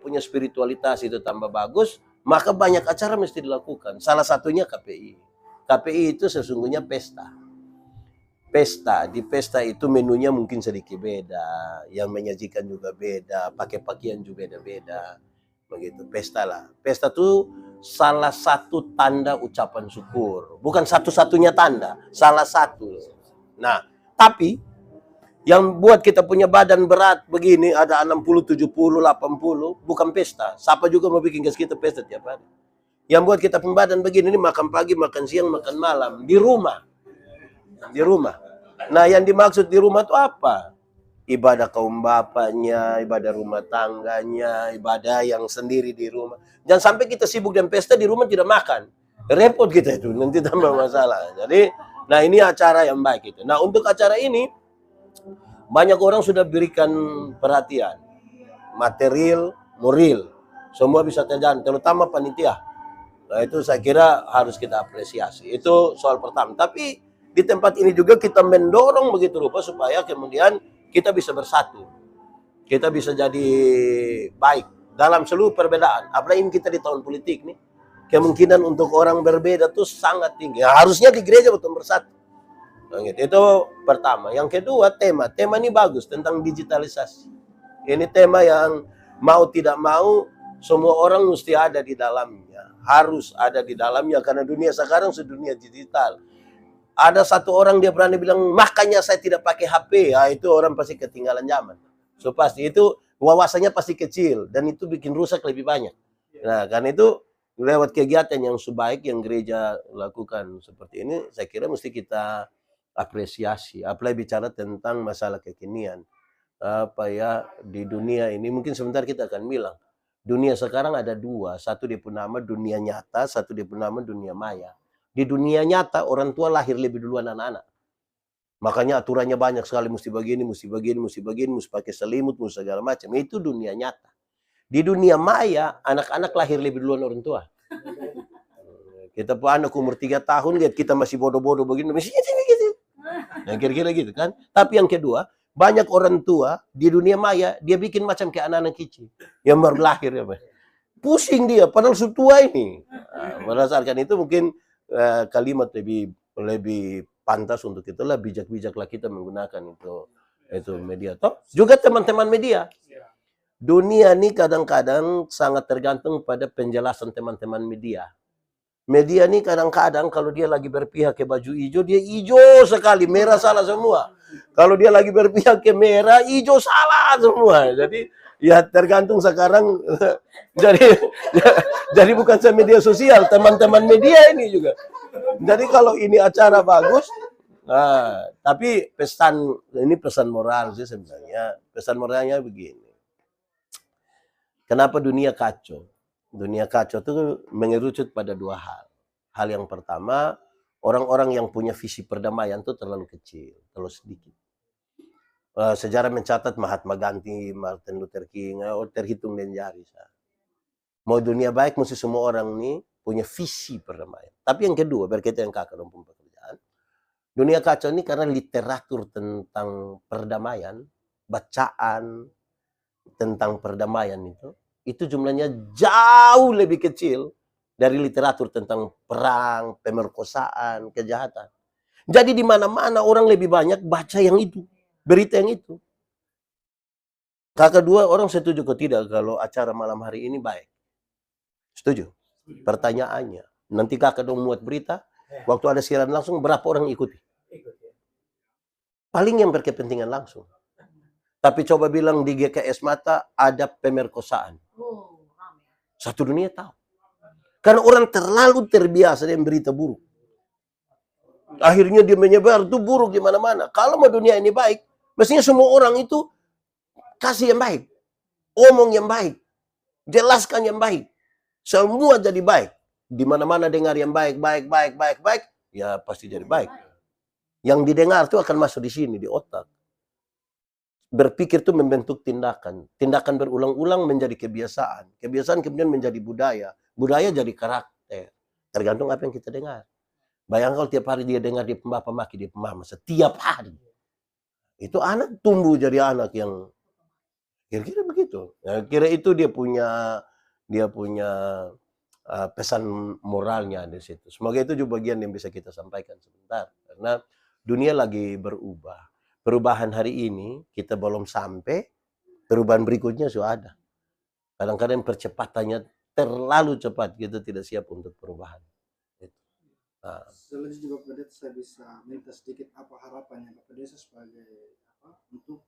punya spiritualitas itu tambah bagus, maka banyak acara mesti dilakukan. Salah satunya KPI. KPI itu sesungguhnya pesta. Di pesta itu menunya mungkin sedikit beda, yang menyajikan juga beda, pakai pakaian juga beda-beda, begitu. Pesta lah. Pesta itu salah satu tanda ucapan syukur, bukan satu-satunya tanda, salah satu. Nah, tapi yang buat kita punya badan berat begini, ada 60, 70, 80, bukan pesta. Siapa juga mau bikin gas kita pesta tiap hari. Yang buat kita badan begini, ini makan pagi, makan siang, makan malam, di rumah. Di rumah. Nah, yang dimaksud di rumah itu apa? Ibadah kaum bapaknya, ibadah rumah tangganya, ibadah yang sendiri di rumah. Jangan sampai kita sibuk dan pesta di rumah tidak makan. Repot kita itu, nanti tambah masalah. Jadi, nah ini acara yang baik itu. Nah, untuk acara ini, banyak orang sudah berikan perhatian. Material, moral. Semua bisa terjadi, terutama panitia. Nah, itu saya kira harus kita apresiasi. Itu soal pertama. Tapi di tempat ini juga kita mendorong begitu rupa supaya kemudian kita bisa bersatu. Kita bisa jadi baik dalam seluruh perbedaan. Apalagi ini kita di tahun politik nih. Kemungkinan untuk orang berbeda tuh sangat tinggi. Ya, harusnya di gereja betul bersatu. Nah, gitu. Itu pertama. Yang kedua, tema. Tema ini bagus tentang digitalisasi. Ini tema yang mau tidak mau semua orang mesti ada di dalamnya. Harus ada di dalamnya karena dunia sekarang sudah dunia digital. Ada satu orang dia berani bilang, makanya saya tidak pakai HP. Ya, itu orang pasti ketinggalan zaman. So pasti itu wawasannya pasti kecil dan itu bikin rusak lebih banyak. Nah, karena itu lewat kegiatan yang sebaik yang gereja lakukan seperti ini, saya kira mesti kita apresiasi. Apalagi bicara tentang masalah kekinian. Apa ya, di dunia ini mungkin sebentar kita akan bilang. Dunia sekarang ada dua. Satu dia pun nama dunia nyata, satu dia pun nama dunia maya. Di dunia nyata orang tua lahir lebih duluan anak-anak. Makanya aturannya banyak sekali, mesti begini, mesti begini, mesti begini, mesti pakai selimut, mesti segala macam. Itu dunia nyata. Di dunia maya, anak-anak lahir lebih duluan orang tua. Kita pun anak umur 3 tahun, lihat kita masih bodoh-bodoh begini, masih gitu. Nah, kira-kira gitu kan. Tapi yang kedua, banyak orang tua di dunia maya, dia bikin macam kayak anak-anak kecil. Yang baru lahir. Ya, pusing dia, padahal sudah tua ini. Nah, berdasarkan itu mungkin kalimat lebih pantas untuk kita lah, bijak-bijaklah kita menggunakan itu media. Toh juga teman-teman media. Dunia ini kadang-kadang sangat tergantung pada penjelasan teman-teman media. Media ini kadang-kadang kalau dia lagi berpihak ke baju hijau, dia hijau sekali, merah salah semua. Kalau dia lagi berpihak ke merah, hijau salah semua. Jadi ya tergantung sekarang. jadi bukan saya media sosial, teman-teman media ini juga. Jadi kalau ini acara bagus, nah, tapi pesan moral sih sebenarnya. Pesan moralnya begini. Kenapa dunia kacau? Dunia kacau itu mengerucut pada dua hal. Hal yang pertama, orang-orang yang punya visi perdamaian itu terlalu kecil, terlalu sedikit. Sejarah mencatat Mahatma Gandhi, Martin Luther King, terhitung dan jari. Mau dunia baik, mesti semua orang ini punya visi perdamaian. Tapi yang kedua, berkaitan dengan kakak dan pekerjaan, dunia kacau ini karena literatur tentang perdamaian, bacaan tentang perdamaian itu jumlahnya jauh lebih kecil dari literatur tentang perang, pemerkosaan, kejahatan. Jadi di mana-mana orang lebih banyak baca yang itu. Berita yang itu. Kakak dua orang setuju atau tidak kalau acara malam hari ini baik? Setuju? Pertanyaannya, nanti kakak dong muat berita, waktu ada siaran langsung berapa orang ikuti? Paling yang berkepentingan langsung. Tapi coba bilang di GKS Mata ada pemerkosaan. Satu dunia tahu. Karena orang terlalu terbiasa dengan berita buruk. Akhirnya dia menyebar itu buruk di mana-mana. Kalau mau dunia ini baik, mestinya semua orang itu kasih yang baik. Omong yang baik. Jelaskan yang baik. Semua jadi baik. Di mana-mana dengar yang baik, ya pasti jadi baik. Yang didengar itu akan masuk di sini, di otak. Berpikir itu membentuk tindakan. Tindakan berulang-ulang menjadi kebiasaan. Kebiasaan kemudian menjadi budaya. Budaya jadi karakter. Tergantung apa yang kita dengar. Bayangkan kalau tiap hari dia dengar di bapak maki, di mama. Setiap hari. Itu anak tumbuh jadi anak yang Kira-kira begitu. Nah, kira itu dia punya pesan moralnya di situ. Semoga itu juga bagian yang bisa kita sampaikan sebentar. Karena dunia lagi berubah. Perubahan hari ini kita belum sampai, perubahan berikutnya sudah ada. Kadang-kadang percepatannya terlalu cepat, kita tidak siap untuk perubahan. Gitu. Nah, Selanjutnya Bapak Pendeta, saya bisa minta sedikit apa harapannya Bapak Pendeta sebagai apa untuk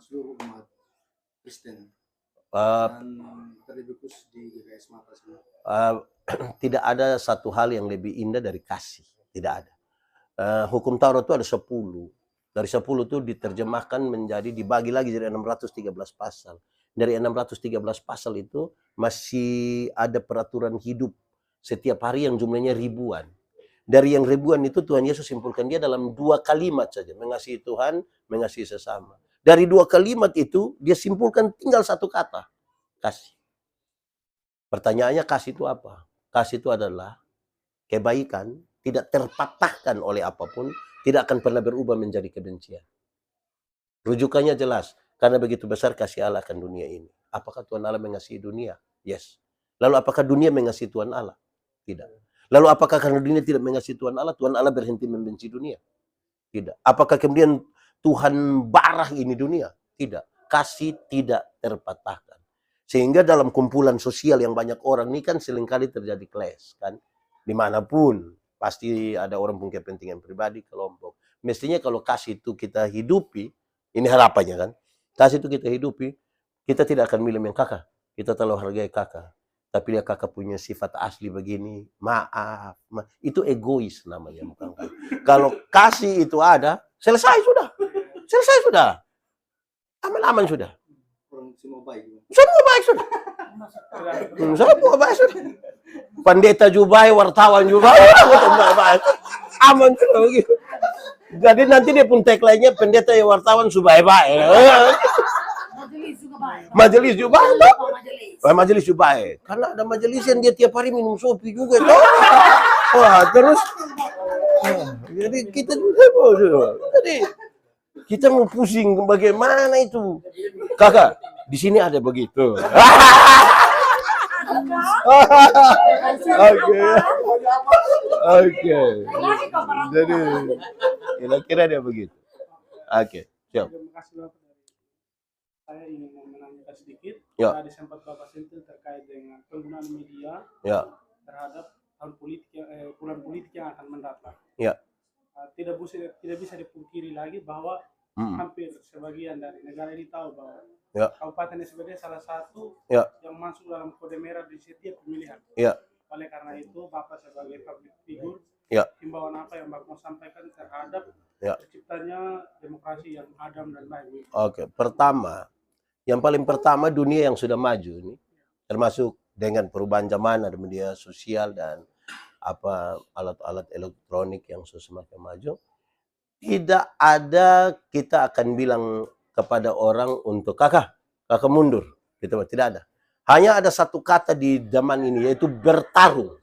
seluruh umat Kristen uh, dan terlebih khusus di GKS Mata sini. tidak ada satu hal yang lebih indah dari kasih. Tidak ada. Hukum Taurat itu ada 10. Dari 10 itu diterjemahkan menjadi, dibagi lagi jadi 613 pasal. Dari 613 pasal itu masih ada peraturan hidup setiap hari yang jumlahnya ribuan. Dari yang ribuan itu Tuhan Yesus simpulkan dia dalam 2 kalimat saja. Mengasihi Tuhan, mengasihi sesama. Dari 2 kalimat itu dia simpulkan tinggal 1 kata. Kasih. Pertanyaannya, kasih itu apa? Kasih itu adalah kebaikan, tidak terpatahkan oleh apapun, tidak akan pernah berubah menjadi kebencian. Rujukannya jelas, karena begitu besar kasih Allah akan dunia ini. Apakah Tuhan Allah mengasihi dunia? Yes. Lalu apakah dunia mengasihi Tuhan Allah? Tidak. Lalu apakah karena dunia tidak mengasihi Tuhan Allah berhenti membenci dunia? Tidak. Apakah kemudian Tuhan barah ini dunia? Tidak. Kasih tidak terpatahkan. Sehingga dalam kumpulan sosial yang banyak orang ini kan seringkali terjadi clash kan. Dimanapun pasti ada orang punya kepentingan pribadi, kelompok. Mestinya kalau kasih itu kita hidupi, ini harapannya kan. Kasih itu kita hidupi, kita tidak akan milih yang kakak. Kita terlalu hargai kakak. Tapi dia kakak punya sifat asli begini, maaf. Itu egois namanya. Bukan. Kalau kasih itu ada, selesai sudah. Selesai sudah. Aman-aman sudah. Orang semua baik. Semua baik sudah. Semua baik sudah. Pendeta juga baik, wartawan juga baik. Aman sudah begitu. Jadi nanti dia pun tagline-nya pendeta ya wartawan sudah baik. Majelis juga baik. Majelis juga baik. Karena ada majelis yang dia tiap hari minum sopi juga toh. Wah, terus jadi kita juga jadi kita mau pusing bagaimana itu. Kakak, di sini ada begitu. Oke. Jadi kira-kira dia begitu. Oke, siap. Terima kasih Bapak. Saya ingin menanyakan sedikit. Ya. Tadi sempat Bapak sentuh terkait dengan penggunaan media Ya. terhadap bulan politik yang akan mendatang. Ya. Tidak bisa dipungkiri lagi bahwa hampir sebagian dari negara ini tahu bahwa Kabupaten SBD salah satu yang masuk dalam kode merah di setiap pemilihan. Oleh karena itu, Bapak sebagai public figure, himbauan apa yang Bapak mau sampaikan terhadap terciptanya demokrasi yang adem dan baik? Oke, yang paling pertama dunia yang sudah maju ini, termasuk dengan perubahan zaman, ada media sosial dan alat-alat elektronik yang semakin maju, tidak ada kita akan bilang kepada orang untuk kakak mundur, gitu, tidak ada. Hanya ada satu kata di zaman ini, yaitu bertarung.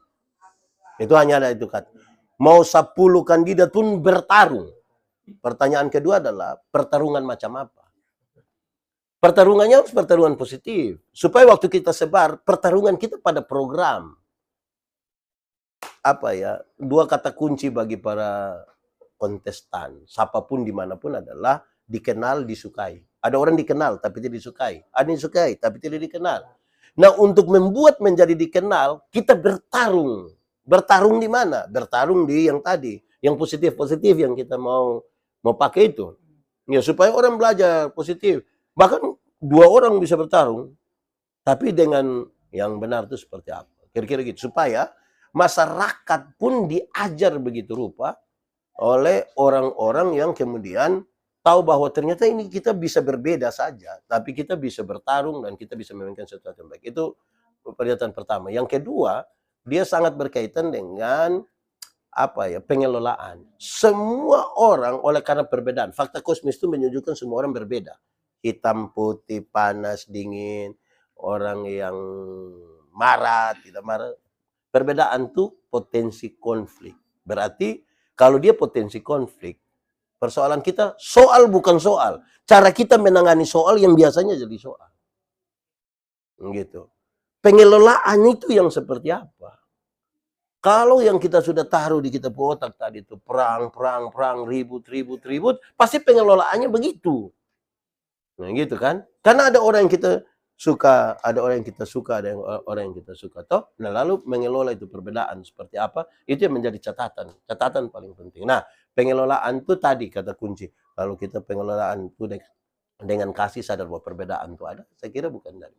Itu hanya ada itu kata. Mau 10 kandidat pun bertarung. Pertanyaan kedua adalah pertarungan macam apa? Pertarungannya harus pertarungan positif. Supaya waktu kita sebar, pertarungan kita pada program. Dua kata kunci bagi para kontestan, siapapun dimanapun adalah dikenal, disukai. Ada orang dikenal tapi tidak disukai. Ada yang disukai tapi tidak dikenal. Nah, untuk membuat menjadi dikenal, kita bertarung. Bertarung di mana? Bertarung di yang tadi, yang positif-positif yang kita mau pakai itu. Ya, supaya orang belajar positif. Bahkan 2 orang bisa bertarung, tapi dengan yang benar itu seperti apa? Kira-kira gitu. Supaya masyarakat pun diajar begitu rupa oleh orang-orang yang kemudian tahu bahwa ternyata ini kita bisa berbeda saja, tapi kita bisa bertarung dan kita bisa memainkan sesuatu yang baik. Itu pernyataan pertama. Yang kedua, dia sangat berkaitan dengan pengelolaan. Semua orang oleh karena perbedaan. Fakta kosmis itu menunjukkan semua orang berbeda. Hitam, putih, panas, dingin, orang yang marah, tidak marah. Perbedaan itu potensi konflik. Berarti kalau dia potensi konflik, Persoalan kita soal bukan soal. Cara kita menangani soal yang biasanya jadi soal. Gitu. Pengelolaan itu yang seperti apa? Kalau yang kita sudah taruh di kita otak tadi itu perang, ribut, pasti pengelolaannya begitu. Nah, gitu kan? Karena ada orang yang kita suka, ada orang yang kita suka, ada orang yang kita suka. Toh, nah lalu mengelola itu perbedaan seperti apa, itu yang menjadi catatan paling penting. Nah, pengelolaan itu tadi kata kunci. Kalau kita pengelolaan itu dengan kasih sadar bahwa perbedaan itu ada, saya kira bukan dari